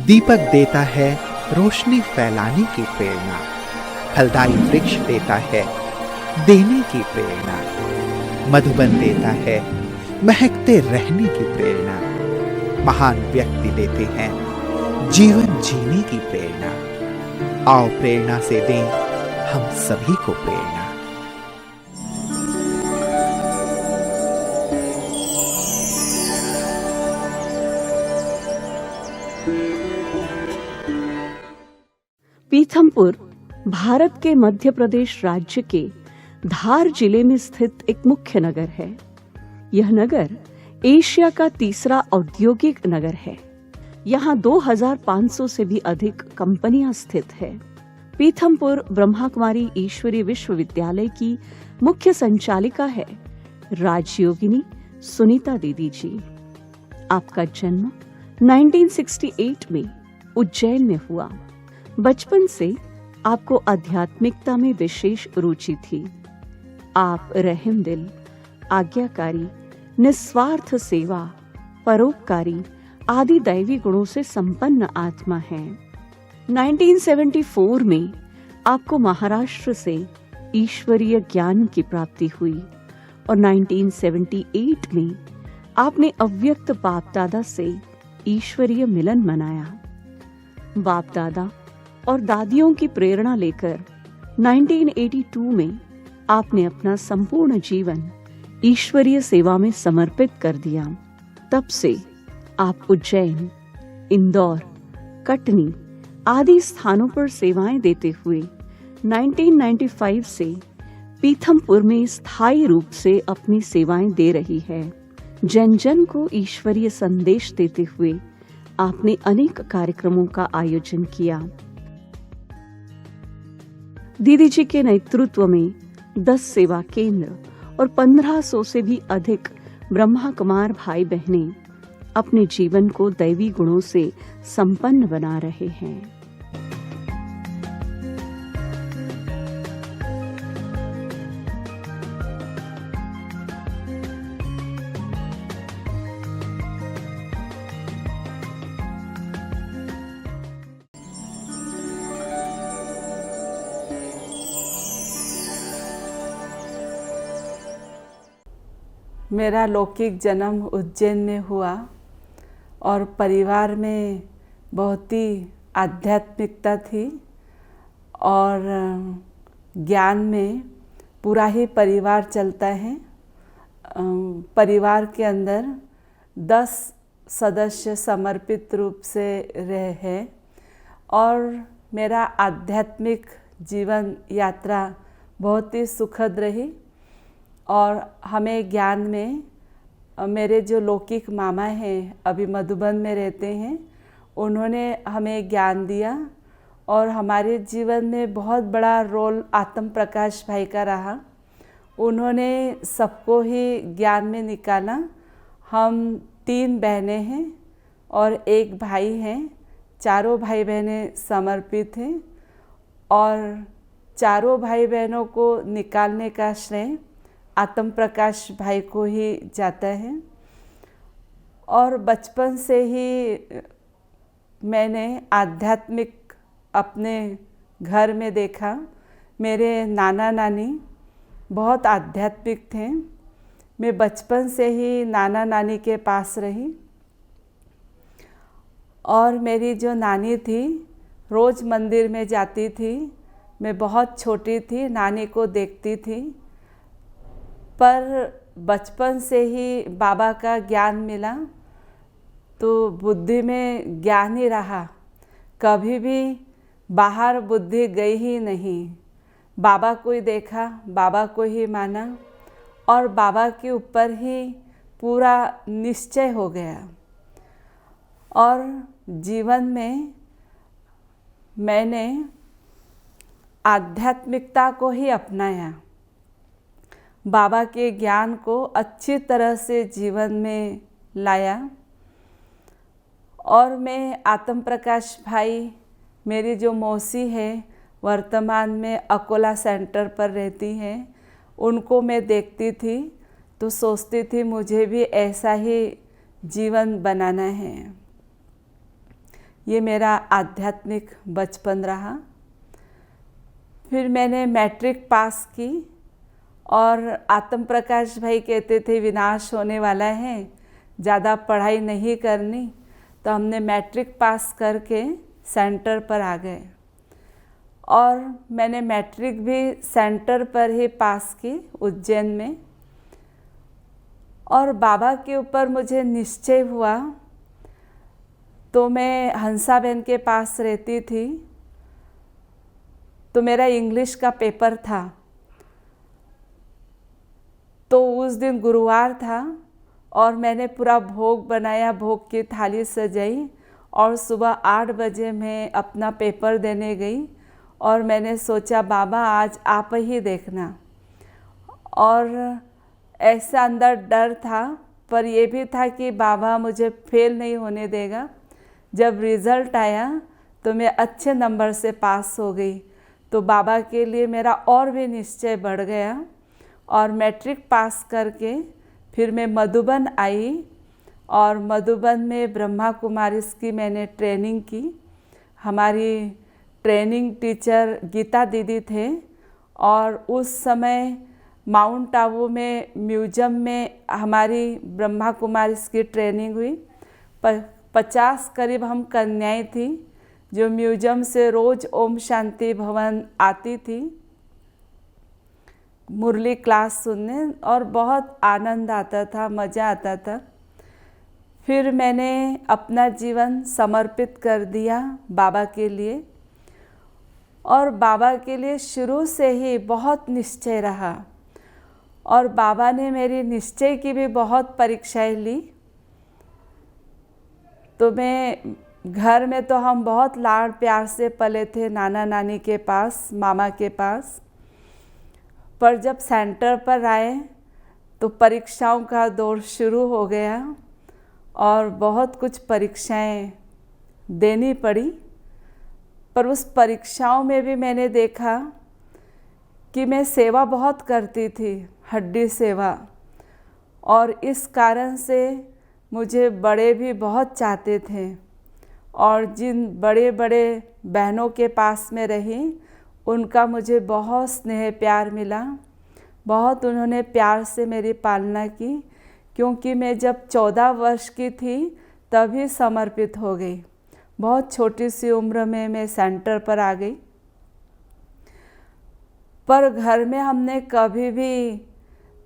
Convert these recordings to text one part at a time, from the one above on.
दीपक देता है रोशनी फैलाने की प्रेरणा, फलदायी वृक्ष देता है देने की प्रेरणा, मधुबन देता है महकते रहने की प्रेरणा, महान व्यक्ति देते हैं जीवन जीने की प्रेरणा। आओ प्रेरणा से दें हम सभी को प्रेरणा। पीथमपुर भारत के मध्य प्रदेश राज्य के धार जिले में स्थित एक मुख्य नगर है। यह नगर एशिया का तीसरा औद्योगिक नगर है। यहाँ 2500 से भी अधिक कंपनियां स्थित है। पीथमपुर ब्रह्माकुमारी ईश्वरीय विश्वविद्यालय की मुख्य संचालिका है राजयोगिनी सुनीता दीदी जी। आपका जन्म 1968 में उज्जैन में हुआ। बचपन से आपको आध्यात्मिकता में विशेष रुचि थी। आप रहमदिल, आज्ञाकारी, निस्वार्थ सेवा, परोपकारी आदि दैवी गुणों से संपन्न आत्मा हैं। 1974 में आपको महाराष्ट्र से ईश्वरीय ज्ञान की प्राप्ति हुई और 1978 में आपने अव्यक्त बाप दादा से ईश्वरीय मिलन मनाया। बाप दादा और दादियों की प्रेरणा लेकर 1982 में आपने अपना संपूर्ण जीवन ईश्वरीय सेवा में समर्पित कर दिया। तब से आप उज्जैन, इंदौर, कटनी आदि स्थानों पर सेवाएं देते हुए 1995 से पीथमपुर में स्थायी रूप से अपनी सेवाएं दे रही है। जन जन को ईश्वरीय संदेश देते हुए आपने अनेक कार्यक्रमों का आयोजन किया। दीदी जी के नेतृत्व में 10 सेवा केंद्र और 1500 से भी अधिक ब्रह्मा कुमार भाई बहनें अपने जीवन को दैवी गुणों से संपन्न बना रहे हैं। मेरा लौकिक जन्म उज्जैन में हुआ और परिवार में बहुत ही आध्यात्मिकता थी और ज्ञान में पूरा ही परिवार चलता है। परिवार के अंदर 10 सदस्य समर्पित रूप से रहे हैं और मेरा आध्यात्मिक जीवन यात्रा बहुत ही सुखद रही। और हमें ज्ञान में मेरे जो लौकिक मामा हैं अभी मधुबन में रहते हैं, उन्होंने हमें ज्ञान दिया और हमारे जीवन में बहुत बड़ा रोल आत्म प्रकाश भाई का रहा। उन्होंने सबको ही ज्ञान में निकाला। हम 3 बहनें हैं और 1 भाई हैं। चारों भाई बहनें समर्पित हैं और चारों भाई बहनों को निकालने का श्रेय आत्म प्रकाश भाई को ही जाता है। और बचपन से ही मैंने आध्यात्मिक अपने घर में देखा। मेरे नाना नानी बहुत आध्यात्मिक थे। मैं बचपन से ही नाना नानी के पास रही और मेरी जो नानी थी रोज़ मंदिर में जाती थी। मैं बहुत छोटी थी, नानी को देखती थी, पर बचपन से ही बाबा का ज्ञान मिला तो बुद्धि में ज्ञान ही रहा। कभी भी बाहर बुद्धि गई ही नहीं। बाबा को ही देखा, बाबा को ही माना और बाबा के ऊपर ही पूरा निश्चय हो गया। और जीवन में मैंने आध्यात्मिकता को ही अपनाया। बाबा के ज्ञान को अच्छी तरह से जीवन में लाया और मैं आत्म प्रकाश भाई, मेरी जो मौसी है वर्तमान में अकोला सेंटर पर रहती हैं, उनको मैं देखती थी तो सोचती थी मुझे भी ऐसा ही जीवन बनाना है। ये मेरा आध्यात्मिक बचपन रहा। फिर मैंने मैट्रिक पास की और आत्म प्रकाश भाई कहते थे विनाश होने वाला है, ज़्यादा पढ़ाई नहीं करनी, तो हमने मैट्रिक पास करके सेंटर पर आ गए और मैंने मैट्रिक भी सेंटर पर ही पास की उज्जैन में। और बाबा के ऊपर मुझे निश्चय हुआ, तो मैं हंसा बहन के पास रहती थी, तो मेरा इंग्लिश का पेपर था। तो उस दिन गुरुवार था और मैंने पूरा भोग बनाया, भोग की थाली सजाई और सुबह 8 बजे मैं अपना पेपर देने गई और मैंने सोचा बाबा आज आप ही देखना। और ऐसा अंदर डर था, पर यह भी था कि बाबा मुझे फेल नहीं होने देगा। जब रिज़ल्ट आया तो मैं अच्छे नंबर से पास हो गई, तो बाबा के लिए मेरा और भी निश्चय बढ़ गया। और मैट्रिक पास करके फिर मैं मधुबन आई और मधुबन में ब्रह्मा कुमारीज की मैंने ट्रेनिंग की। हमारी ट्रेनिंग टीचर गीता दीदी थे और उस समय माउंट आबू में म्यूजियम में हमारी ब्रह्मा कुमारीज की ट्रेनिंग हुई। 50 करीब हम कन्याएं थी जो म्यूजियम से रोज़ ओम शांति भवन आती थी मुरली क्लास सुनने, और बहुत आनंद आता था, मज़ा आता था। फिर मैंने अपना जीवन समर्पित कर दिया बाबा के लिए और बाबा के लिए शुरू से ही बहुत निश्चय रहा और बाबा ने मेरी निश्चय की भी बहुत परीक्षाएं ली। तो मैं घर में तो हम बहुत लाड़ प्यार से पले थे, नाना नानी के पास, मामा के पास। पर जब सेंटर पर आए तो परीक्षाओं का दौर शुरू हो गया और बहुत कुछ परीक्षाएं देनी पड़ी। पर उस परीक्षाओं में भी मैंने देखा कि मैं सेवा बहुत करती थी, हड्डी सेवा, और इस कारण से मुझे बड़े भी बहुत चाहते थे। और जिन बड़े बड़े बहनों के पास में रही उनका मुझे बहुत स्नेह प्यार मिला, बहुत उन्होंने प्यार से मेरी पालना की, क्योंकि मैं जब 14 वर्ष की थी तभी समर्पित हो गई। बहुत छोटी सी उम्र में मैं सेंटर पर आ गई। पर घर में हमने कभी भी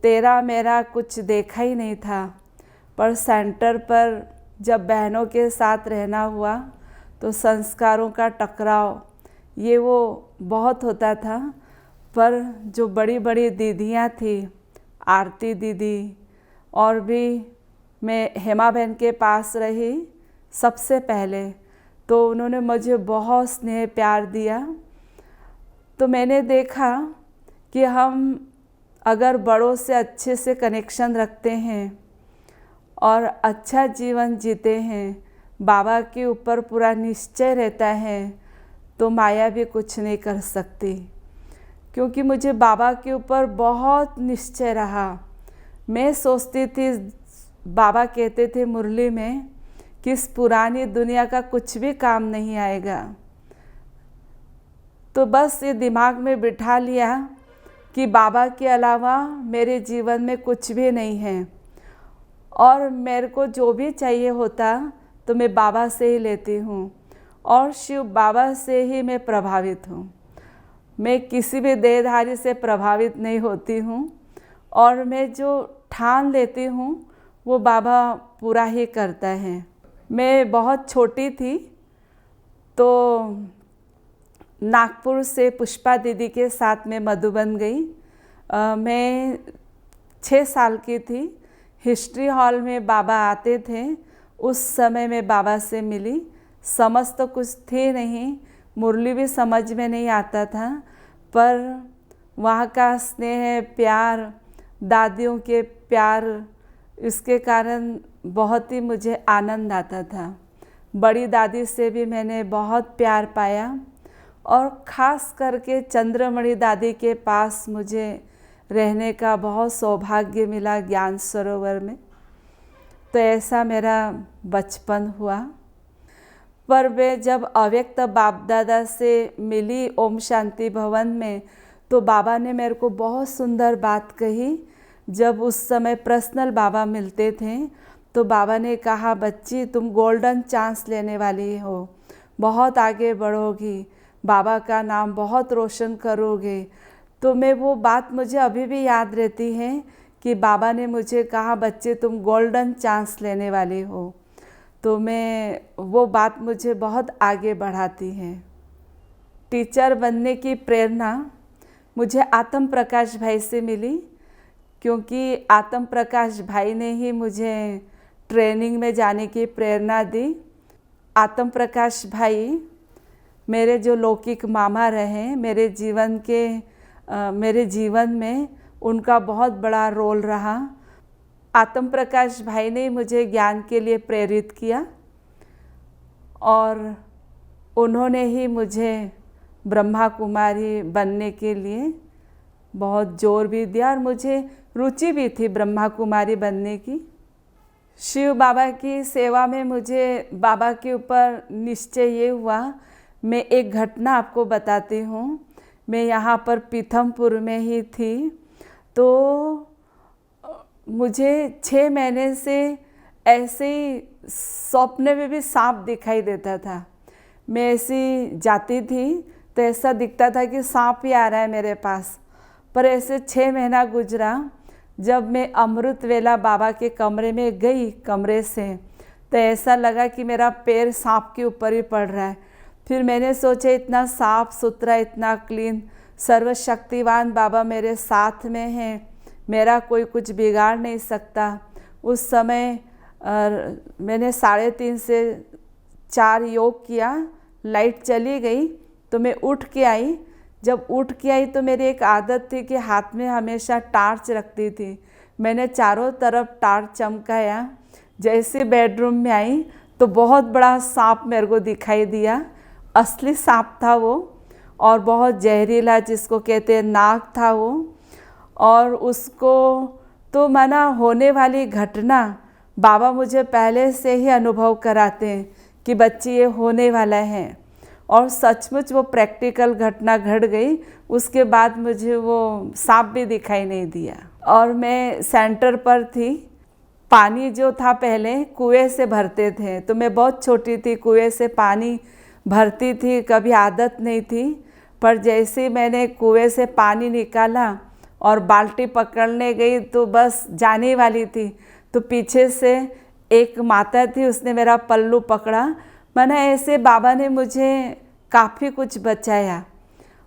तेरा मेरा कुछ देखा ही नहीं था। पर सेंटर पर जब बहनों के साथ रहना हुआ तो संस्कारों का टकराव ये वो बहुत होता था। पर जो बड़ी बड़ी दीदियाँ थी, आरती दीदी, और भी मैं हेमा बहन के पास रही सबसे पहले, तो उन्होंने मुझे बहुत स्नेह प्यार दिया। तो मैंने देखा कि हम अगर बड़ों से अच्छे से कनेक्शन रखते हैं और अच्छा जीवन जीते हैं, बाबा के ऊपर पूरा निश्चय रहता है, तो माया भी कुछ नहीं कर सकती। क्योंकि मुझे बाबा के ऊपर बहुत निश्चय रहा। मैं सोचती थी, बाबा कहते थे मुरली में कि इस पुरानी दुनिया का कुछ भी काम नहीं आएगा। तो बस ये दिमाग में बिठा लिया कि बाबा के अलावा मेरे जीवन में कुछ भी नहीं है और मेरे को जो भी चाहिए होता तो मैं बाबा से ही लेती हूँ और शिव बाबा से ही मैं प्रभावित हूँ। मैं किसी भी देहधारी से प्रभावित नहीं होती हूँ और मैं जो ठान लेती हूँ वो बाबा पूरा ही करता है। मैं बहुत छोटी थी तो नागपुर से पुष्पा दीदी के साथ में मधुबन गई। मैं 6 साल की थी। हिस्ट्री हॉल में बाबा आते थे, उस समय मैं बाबा से मिली। समझ तो कुछ थी नहीं, मुरली भी समझ में नहीं आता था, पर वहाँ का स्नेह प्यार, दादियों के प्यार, इसके कारण बहुत ही मुझे आनंद आता था। बड़ी दादी से भी मैंने बहुत प्यार पाया और ख़ास करके चंद्रमणि दादी के पास मुझे रहने का बहुत सौभाग्य मिला ज्ञान सरोवर में। तो ऐसा मेरा बचपन हुआ। पर वे जब अव्यक्त बाप दादा से मिली ओम शांति भवन में, तो बाबा ने मेरे को बहुत सुंदर बात कही। जब उस समय पर्सनल बाबा मिलते थे तो बाबा ने कहा, बच्ची तुम गोल्डन चांस लेने वाली हो, बहुत आगे बढ़ोगी, बाबा का नाम बहुत रोशन करोगे। तो मैं वो बात मुझे अभी भी याद रहती है कि बाबा ने मुझे कहा, बच्चे तुम गोल्डन चांस लेने वाली हो। तो मैं वो बात मुझे बहुत आगे बढ़ाती है। टीचर बनने की प्रेरणा मुझे आत्म प्रकाश भाई से मिली, क्योंकि आत्म प्रकाश भाई ने ही मुझे ट्रेनिंग में जाने की प्रेरणा दी। आत्म प्रकाश भाई मेरे जो लौकिक मामा रहे, मेरे जीवन में उनका बहुत बड़ा रोल रहा। आत्म प्रकाश भाई ने मुझे ज्ञान के लिए प्रेरित किया और उन्होंने ही मुझे ब्रह्मा कुमारी बनने के लिए बहुत जोर भी दिया और मुझे रुचि भी थी ब्रह्मा कुमारी बनने की। शिव बाबा की सेवा में मुझे बाबा के ऊपर निश्चय ये हुआ। मैं एक घटना आपको बताती हूँ। मैं यहाँ पर पीथमपुर में ही थी, तो मुझे 6 महीने से ऐसे ही सपने में भी सांप दिखाई देता था। मैं ऐसी जाती थी तो ऐसा दिखता था कि सांप ही आ रहा है मेरे पास। पर ऐसे 6 महीना गुजरा। जब मैं अमृत वेला बाबा के कमरे में गई, कमरे से, तो ऐसा लगा कि मेरा पैर सांप के ऊपर ही पड़ रहा है। फिर मैंने सोचा, इतना साफ सुथरा, इतना क्लीन, सर्वशक्तिवान बाबा मेरे साथ में हैं, मेरा कोई कुछ बिगाड़ नहीं सकता। उस समय मैंने 3:30 से 4 योग किया। लाइट चली गई तो मैं उठ के आई। जब उठ के आई तो मेरी एक आदत थी कि हाथ में हमेशा टार्च रखती थी। मैंने चारों तरफ टार्च चमकाया। जैसे बेडरूम में आई तो बहुत बड़ा सांप मेरे को दिखाई दिया। असली सांप था वो, और बहुत जहरीला, जिसको कहते हैं नाग था वो। और उसको तो माना होने वाली घटना बाबा मुझे पहले से ही अनुभव कराते हैं कि बच्ची ये होने वाला है, और सचमुच वो प्रैक्टिकल घटना घट गई। उसके बाद मुझे वो सांप भी दिखाई नहीं दिया। और मैं सेंटर पर थी। पानी जो था पहले कुएं से भरते थे, तो मैं बहुत छोटी थी, कुएं से पानी भरती थी, कभी आदत नहीं थी। पर जैसे ही मैंने कुएं से पानी निकाला और बाल्टी पकड़ने गई तो बस जाने वाली थी, तो पीछे से एक माता थी, उसने मेरा पल्लू पकड़ा। मैंने ऐसे बाबा ने मुझे काफ़ी कुछ बचाया,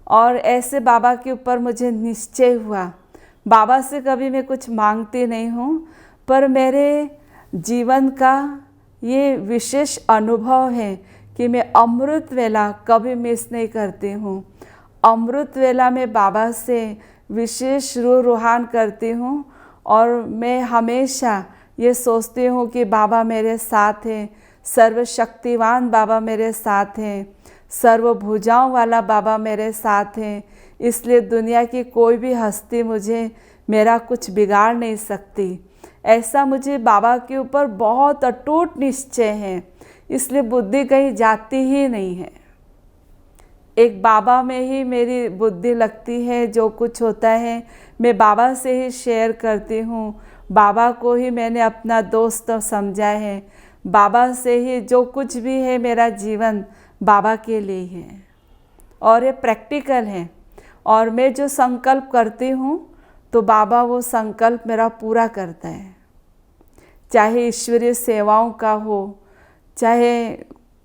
और ऐसे बाबा के ऊपर मुझे निश्चय हुआ। बाबा से कभी मैं कुछ मांगती नहीं हूँ, पर मेरे जीवन का ये विशेष अनुभव है कि मैं अमृत वेला कभी मिस नहीं करती हूँ। अमृत वेला में बाबा से विशेष रूहान करती हूँ, और मैं हमेशा ये सोचती हूँ कि बाबा मेरे साथ हैं, सर्वशक्तिवान बाबा मेरे साथ हैं, सर्वभुजाओं वाला बाबा मेरे साथ हैं। इसलिए दुनिया की कोई भी हस्ती मुझे मेरा कुछ बिगाड़ नहीं सकती। ऐसा मुझे बाबा के ऊपर बहुत अटूट निश्चय है, इसलिए बुद्धि कहीं जाती ही नहीं है। एक बाबा में ही मेरी बुद्धि लगती है। जो कुछ होता है मैं बाबा से ही शेयर करती हूँ। बाबा को ही मैंने अपना दोस्त समझा है। बाबा से ही जो कुछ भी है, मेरा जीवन बाबा के लिए है, और ये प्रैक्टिकल है। और मैं जो संकल्प करती हूँ तो बाबा वो संकल्प मेरा पूरा करता है। चाहे ईश्वरीय सेवाओं का हो, चाहे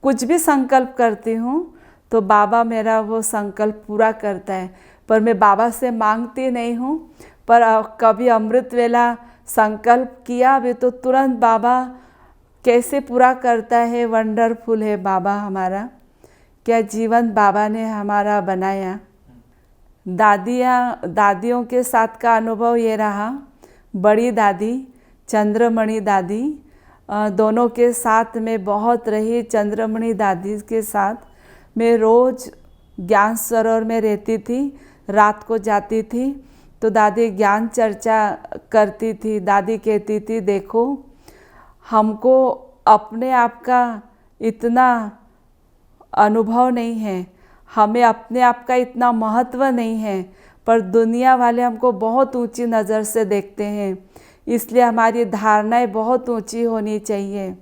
कुछ भी संकल्प करती हूँ तो बाबा मेरा वो संकल्प पूरा करता है। पर मैं बाबा से मांगती नहीं हूँ, पर कभी अमृत वेला संकल्प किया भी तो तुरंत बाबा कैसे पूरा करता है। वंडरफुल है बाबा हमारा, क्या जीवन बाबा ने हमारा बनाया। दादियों के साथ का अनुभव ये रहा। बड़ी दादी, चंद्रमणि दादी, दोनों के साथ में बहुत रही। चंद्रमणि दादी के साथ मैं रोज़ ज्ञान सरोवर में रहती थी। रात को जाती थी तो दादी ज्ञान चर्चा करती थी। दादी कहती थी, देखो हमको अपने आप का इतना अनुभव नहीं है, हमें अपने आप का इतना महत्व नहीं है, पर दुनिया वाले हमको बहुत ऊंची नज़र से देखते हैं। इसलिए हमारी धारणाएं बहुत ऊंची होनी चाहिए।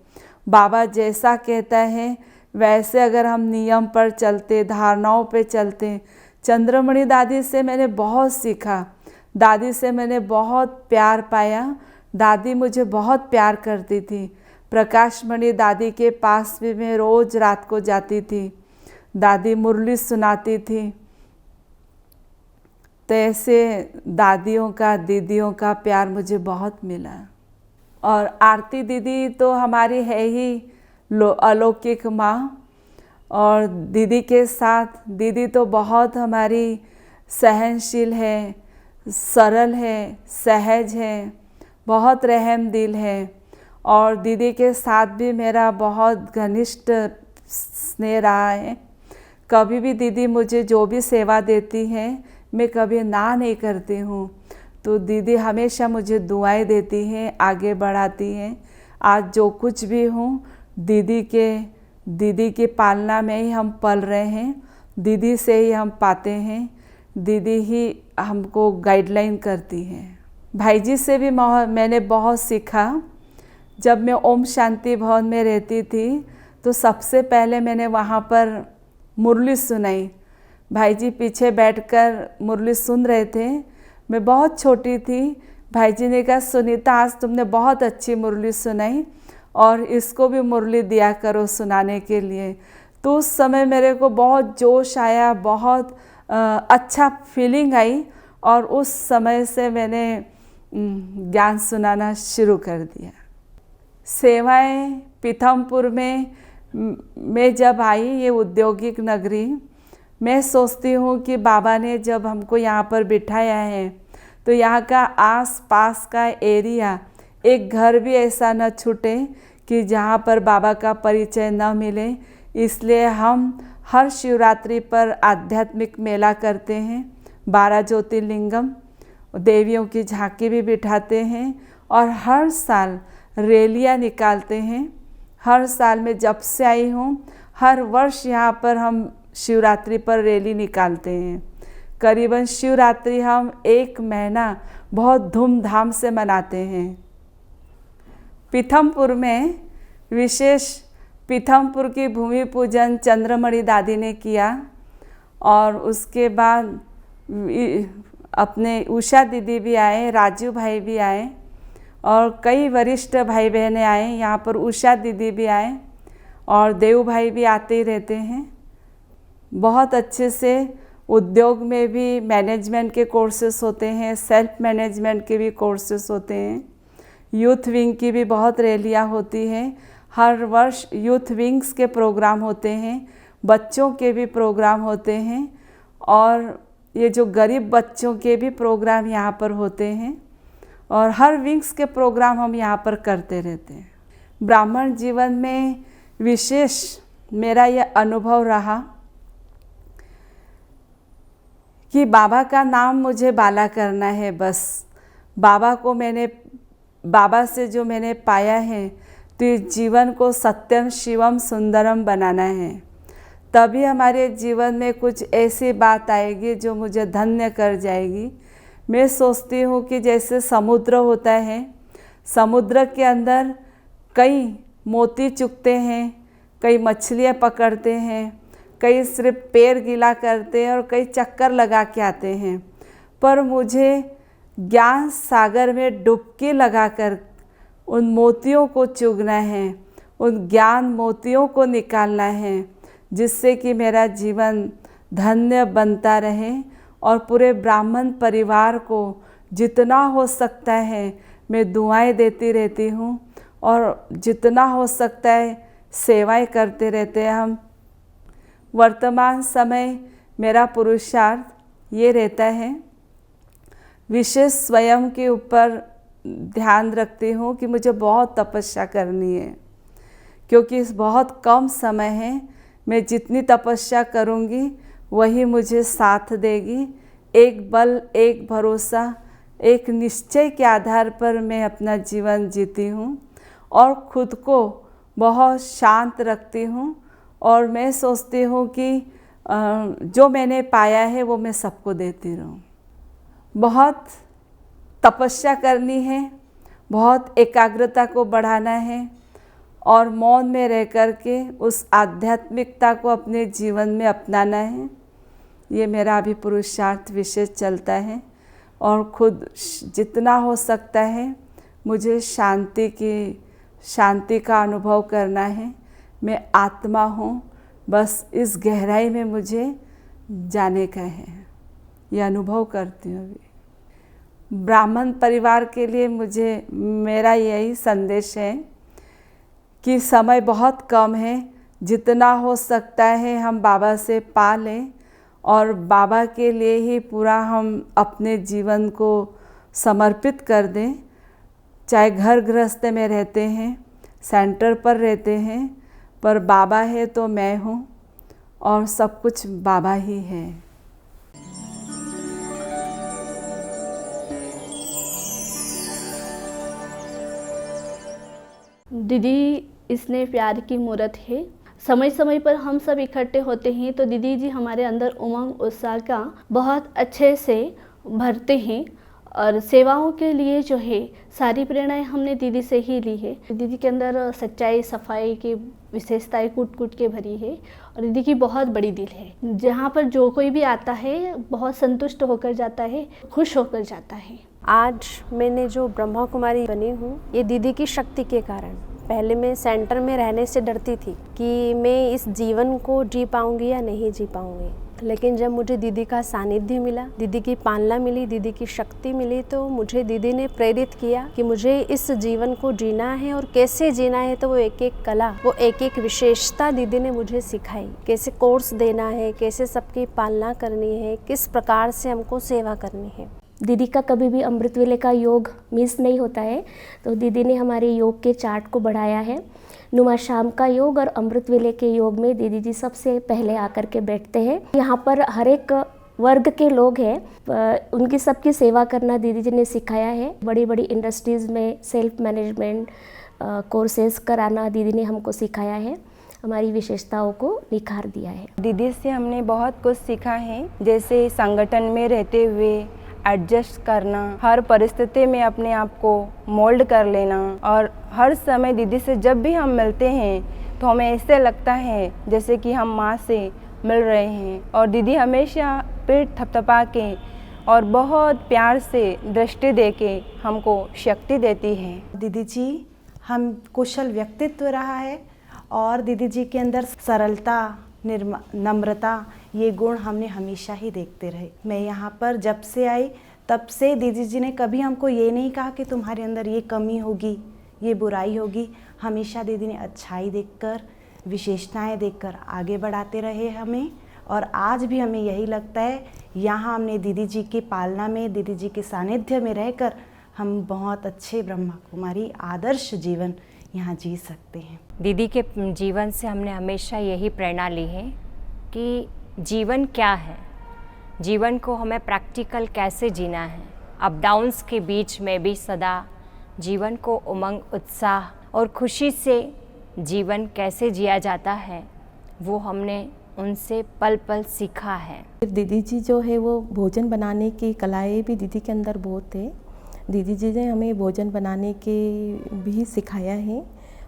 बाबा जैसा कहता है वैसे अगर हम नियम पर चलते, धारणाओं पे चलते। चंद्रमणि दादी से मैंने बहुत सीखा, दादी से मैंने बहुत प्यार पाया। दादी मुझे बहुत प्यार करती थी। प्रकाशमणि दादी के पास भी मैं रोज़ रात को जाती थी, दादी मुरली सुनाती थी। तो ऐसे दादियों का, दीदियों का प्यार मुझे बहुत मिला। और आरती दीदी तो हमारी है ही अलौकिक माँ। और दीदी के साथ, दीदी तो बहुत हमारी सहनशील है, सरल है, सहज है, बहुत रहम दिल है। और दीदी के साथ भी मेरा बहुत घनिष्ठ स्नेह रहा है। कभी भी दीदी मुझे जो भी सेवा देती हैं मैं कभी ना नहीं करती हूँ। तो दीदी हमेशा मुझे दुआएं देती हैं, आगे बढ़ाती हैं। आज जो कुछ भी हूँ दीदी की पालना में ही हम पल रहे हैं, दीदी से ही हम पाते हैं, दीदी ही हमको गाइडलाइन करती हैं। भाई जी से भी मैंने बहुत सीखा। जब मैं ओम शांति भवन में रहती थी तो सबसे पहले मैंने वहाँ पर मुरली सुनाई। भाई जी पीछे बैठकर मुरली सुन रहे थे, मैं बहुत छोटी थी। भाई जी ने कहा, सुनीता आज तुमने बहुत अच्छी मुरली सुनाई और इसको भी मुरली दिया करो सुनाने के लिए। तो उस समय मेरे को बहुत जोश आया, बहुत अच्छा फीलिंग आई और उस समय से मैंने ज्ञान सुनाना शुरू कर दिया। सेवाएं पीथमपुर में मैं जब आई, ये औद्योगिक नगरी, मैं सोचती हूँ कि बाबा ने जब हमको यहाँ पर बिठाया है तो यहाँ का आस पास का एरिया, एक घर भी ऐसा न छूटे कि जहाँ पर बाबा का परिचय न मिले। इसलिए हम हर शिवरात्रि पर आध्यात्मिक मेला करते हैं, 12 ज्योतिर्लिंगम, देवियों की झांकी भी बिठाते हैं और हर साल रैलियाँ निकालते हैं। हर साल में जब से आई हूँ हर वर्ष यहाँ पर हम शिवरात्रि पर रैली निकालते हैं। करीबन शिवरात्रि हम 1 महीना बहुत धूमधाम से मनाते हैं। पीथमपुर में विशेष पीथमपुर की भूमि पूजन चंद्रमणि दादी ने किया और उसके बाद अपने उषा दीदी भी आए, राजू भाई भी आए और कई वरिष्ठ भाई बहनें आए। यहाँ पर उषा दीदी भी आए और देव भाई भी आते ही रहते हैं। बहुत अच्छे से उद्योग में भी मैनेजमेंट के कोर्सेस होते हैं, सेल्फ मैनेजमेंट के भी कोर्सेस होते हैं। यूथ विंग की भी बहुत रैलियाँ होती हैं। हर वर्ष यूथ विंग्स के प्रोग्राम होते हैं, बच्चों के भी प्रोग्राम होते हैं और ये जो गरीब बच्चों के भी प्रोग्राम यहाँ पर होते हैं और हर विंग्स के प्रोग्राम हम यहाँ पर करते रहते हैं। ब्राह्मण जीवन में विशेष मेरा यह अनुभव रहा कि बाबा का नाम मुझे बाला करना है। बस बाबा से जो मैंने पाया है तो इस जीवन को सत्यम शिवम सुंदरम बनाना है। तभी हमारे जीवन में कुछ ऐसी बात आएगी जो मुझे धन्य कर जाएगी। मैं सोचती हूँ कि जैसे समुद्र होता है, समुद्र के अंदर कई मोती चुगते हैं, कई मछलियाँ पकड़ते हैं, कई सिर्फ पैर गीला करते हैं और कई चक्कर लगा के आते हैं। पर मुझे ज्ञान सागर में डुबकी लगाकर उन मोतियों को चुगना है, उन ज्ञान मोतियों को निकालना है, जिससे कि मेरा जीवन धन्य बनता रहे और पूरे ब्राह्मण परिवार को जितना हो सकता है मैं दुआएं देती रहती हूँ और जितना हो सकता है सेवाएं करते रहते हैं हम। वर्तमान समय मेरा पुरुषार्थ ये रहता है, विशेष स्वयं के ऊपर ध्यान रखती हूँ कि मुझे बहुत तपस्या करनी है, क्योंकि बहुत कम समय है। मैं जितनी तपस्या करूँगी वही मुझे साथ देगी। एक बल, एक भरोसा, एक निश्चय के आधार पर मैं अपना जीवन जीती हूँ और खुद को बहुत शांत रखती हूँ और मैं सोचती हूँ कि जो मैंने पाया है वो मैं सबको देती रहूँ। बहुत तपस्या करनी है, बहुत एकाग्रता को बढ़ाना है और मौन में रह कर के उस आध्यात्मिकता को अपने जीवन में अपनाना है। ये मेरा अभी पुरुषार्थ विशेष चलता है और खुद जितना हो सकता है मुझे शांति का अनुभव करना है। मैं आत्मा हूँ, बस इस गहराई में मुझे जाने का है, ये अनुभव करती हूँ अभी। ब्राह्मण परिवार के लिए मेरा यही संदेश है कि समय बहुत कम है, जितना हो सकता है हम बाबा से पा लें और बाबा के लिए ही पूरा हम अपने जीवन को समर्पित कर दें। चाहे घर गृहस्थ में रहते हैं, सेंटर पर रहते हैं, पर बाबा है तो मैं हूँ और सब कुछ बाबा ही है। दीदी इसने प्यार की मूरत है। समय समय पर हम सब इकट्ठे होते हैं तो दीदी जी हमारे अंदर उमंग उत्साह का बहुत अच्छे से भरते हैं और सेवाओं के लिए जो है सारी प्रेरणाएं हमने दीदी से ही ली है। दीदी के अंदर सच्चाई सफाई की विशेषताएं कूट कूट के भरी है और दीदी की बहुत बड़ी दिल है। जहाँ पर जो कोई भी आता है बहुत संतुष्ट होकर जाता है, खुश होकर जाता है। आज मैंने जो ब्रह्मा कुमारी बनी हूँ ये दीदी की शक्ति के कारण। पहले मैं सेंटर में रहने से डरती थी कि मैं इस जीवन को जी पाऊँगी या नहीं जी पाऊँगी, लेकिन जब मुझे दीदी का सानिध्य मिला, दीदी की पालना मिली, दीदी की शक्ति मिली, तो मुझे दीदी ने प्रेरित किया कि मुझे इस जीवन को जीना है और कैसे जीना है। तो वो एक एक कला, वो एक एक विशेषता दीदी ने मुझे सिखाई। कैसे कोर्स देना है, कैसे सबकी पालना करनी है, किस प्रकार से हमको सेवा करनी है। दीदी का कभी भी अमृत वेले का योग मिस नहीं होता है, तो दीदी ने हमारे योग के चार्ट को बढ़ाया है। नुमा शाम का योग और अमृत वेले के योग में दीदी जी सबसे पहले आकर के बैठते हैं। यहाँ पर हर एक वर्ग के लोग हैं, उनकी सबकी सेवा करना दीदी जी ने सिखाया है। बड़ी बड़ी इंडस्ट्रीज़ में सेल्फ मैनेजमेंट कोर्सेज कराना दीदी ने हमको सिखाया है, हमारी विशेषताओं को निखार दिया है। दीदी से हमने बहुत कुछ सीखा है, जैसे संगठन में रहते हुए एडजस्ट करना, हर परिस्थिति में अपने आप को मोल्ड कर लेना। और हर समय दीदी से जब भी हम मिलते हैं तो हमें ऐसे लगता है जैसे कि हम माँ से मिल रहे हैं। और दीदी हमेशा पीठ थपथपा के और बहुत प्यार से दृष्टि दे के हमको शक्ति देती है। दीदी जी हम कुशल व्यक्तित्व रहा है और दीदी जी के अंदर सरलता, नम्रता, ये गुण हमने हमेशा ही देखते रहे। मैं यहाँ पर जब से आई तब से दीदी जी ने कभी हमको ये नहीं कहा कि तुम्हारे अंदर ये कमी होगी, ये बुराई होगी। हमेशा दीदी ने अच्छाई देखकर, विशेषताएं देखकर आगे बढ़ाते रहे हमें। और आज भी हमें यही लगता है, यहाँ हमने दीदी जी की पालना में, दीदी जी के सानिध्य में रहकर हम बहुत अच्छे ब्रह्मा कुमारी आदर्श जीवन यहाँ जी सकते हैं। दीदी के जीवन से हमने हमेशा यही प्रेरणा ली है कि जीवन क्या है, जीवन को हमें प्रैक्टिकल कैसे जीना है। अप डाउन्स के बीच में भी सदा जीवन को उमंग, उत्साह और खुशी से जीवन कैसे जिया जाता है, वो हमने उनसे पल पल सीखा है। दीदी जी जो है वो भोजन बनाने की कलाएँ भी दीदी के अंदर बहुत है। दीदी जी ने हमें भोजन बनाने के भी सिखाया है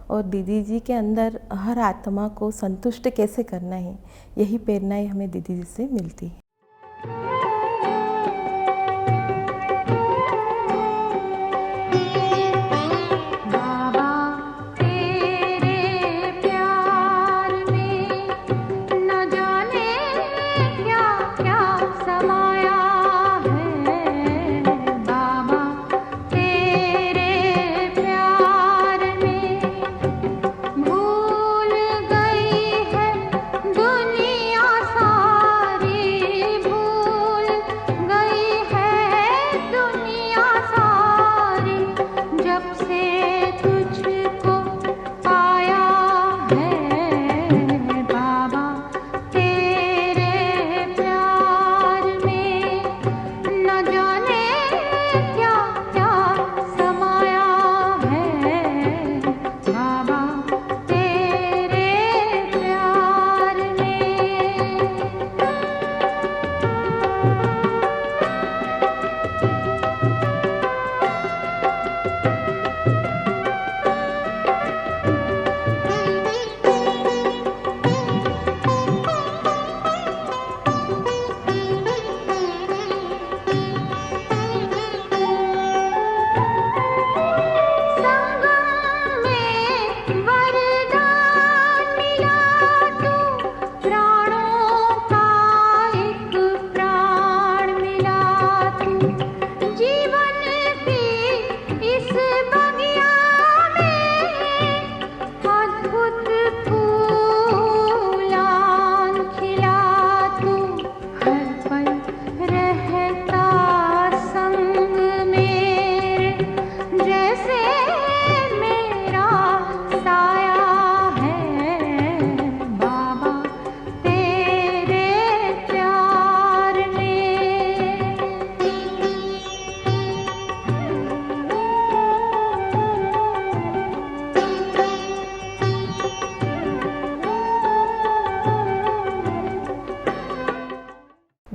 और दीदी जी के अंदर हर आत्मा को संतुष्ट कैसे करना है, यही प्रेरणाएं हमें दीदी जी से मिलती है। दुनिया सारी भूल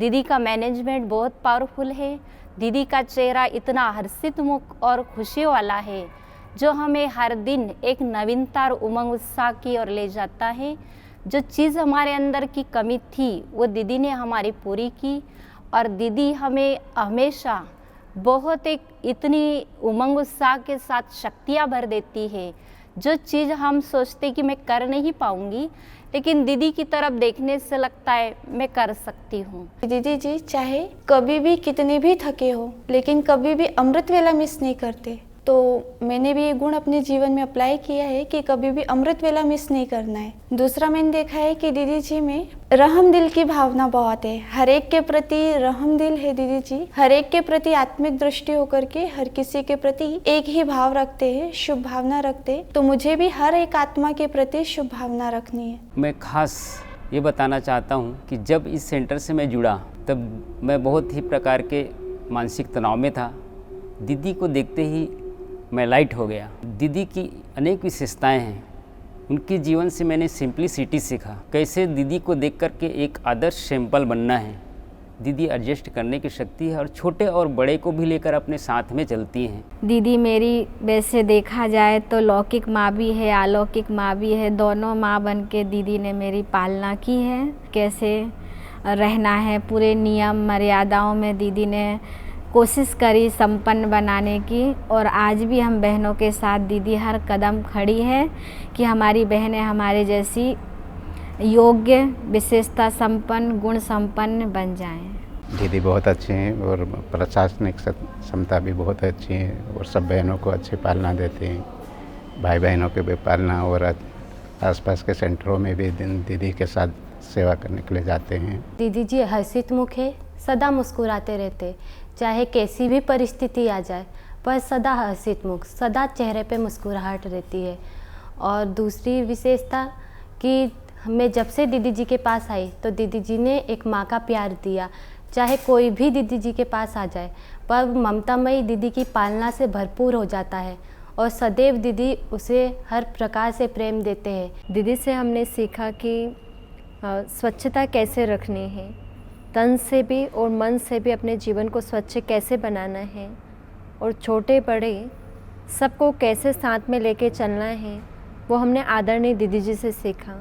दीदी का मैनेजमेंट बहुत पावरफुल है। दीदी का चेहरा इतना हर्षित मुख और खुशी वाला है जो हमें हर दिन एक नवीनता और उमंग उत्साह की ओर ले जाता है। जो चीज़ हमारे अंदर की कमी थी वो दीदी ने हमारी पूरी की और दीदी हमें हमेशा बहुत एक इतनी उमंग उत्साह के साथ शक्तियाँ भर देती है। जो चीज़ हम सोचते कि मैं कर नहीं पाऊँगी, लेकिन दीदी की तरफ देखने से लगता है मैं कर सकती हूँ। दीदी जी चाहे कभी भी कितने भी थके हो, लेकिन कभी भी अमृत वेला मिस नहीं करते। तो मैंने भी ये गुण अपने जीवन में अप्लाई किया है कि कभी भी अमृत वेला मिस नहीं करना है। दूसरा मैंने देखा है कि दीदी जी में रहम दिल की भावना बहुत है। हर एक के प्रति रहम दिल है दीदी जी। हर एक के प्रति आत्मिक दृष्टि होकर के हर किसी के प्रति एक ही भाव रखते हैं, शुभ भावना रखते। तो मुझे भी हर एक आत्मा के प्रति शुभ भावना रखनी है। मैं खास ये बताना चाहता हूँ कि जब इस सेंटर से मैं जुड़ा तब मैं बहुत ही प्रकार के मानसिक तनाव में था। दीदी को देखते ही मैं लाइट हो गया। दीदी की अनेक विशेषताएं हैं। उनके जीवन से मैंने सिंप्लिसिटी सीखा, कैसे दीदी को देख कर के एक आदर्श सैंपल बनना है। दीदी एडजस्ट करने की शक्ति है और छोटे और बड़े को भी लेकर अपने साथ में चलती हैं। दीदी मेरी वैसे देखा जाए तो लौकिक माँ भी है, अलौकिक माँ भी है। दोनों माँ बन के दीदी ने मेरी पालना की है। कैसे रहना है पूरे नियम मर्यादाओं में दीदी ने कोशिश करी संपन्न बनाने की। और आज भी हम बहनों के साथ दीदी हर कदम खड़ी है कि हमारी बहनें हमारे जैसी योग्य विशेषता संपन्न गुण संपन्न बन जाएं। दीदी बहुत अच्छे हैं और प्रशासनिक क्षमता भी बहुत अच्छी है और सब बहनों को अच्छी पालना देते हैं। भाई बहनों के भी पालना और आसपास के सेंटरों में भी दीदी के साथ सेवा करने के लिए जाते हैं। दीदी जी हर्षित मुख है, सदा मुस्कुराते रहते, चाहे कैसी भी परिस्थिति आ जाए पर सदा हर्षित मुख, सदा चेहरे पे मुस्कुराहट रहती है। और दूसरी विशेषता कि मैं जब से दीदी जी के पास आई तो दीदी जी ने एक माँ का प्यार दिया। चाहे कोई भी दीदी जी के पास आ जाए पर ममतामयी दीदी की पालना से भरपूर हो जाता है और सदैव दीदी उसे हर प्रकार से प्रेम देते हैं। दीदी से हमने सीखा कि स्वच्छता कैसे रखनी है, तन से भी और मन से भी अपने जीवन को स्वच्छ कैसे बनाना है और छोटे बड़े सबको कैसे साथ में लेके चलना है, वो हमने आदरणीय दीदी जी से सीखा।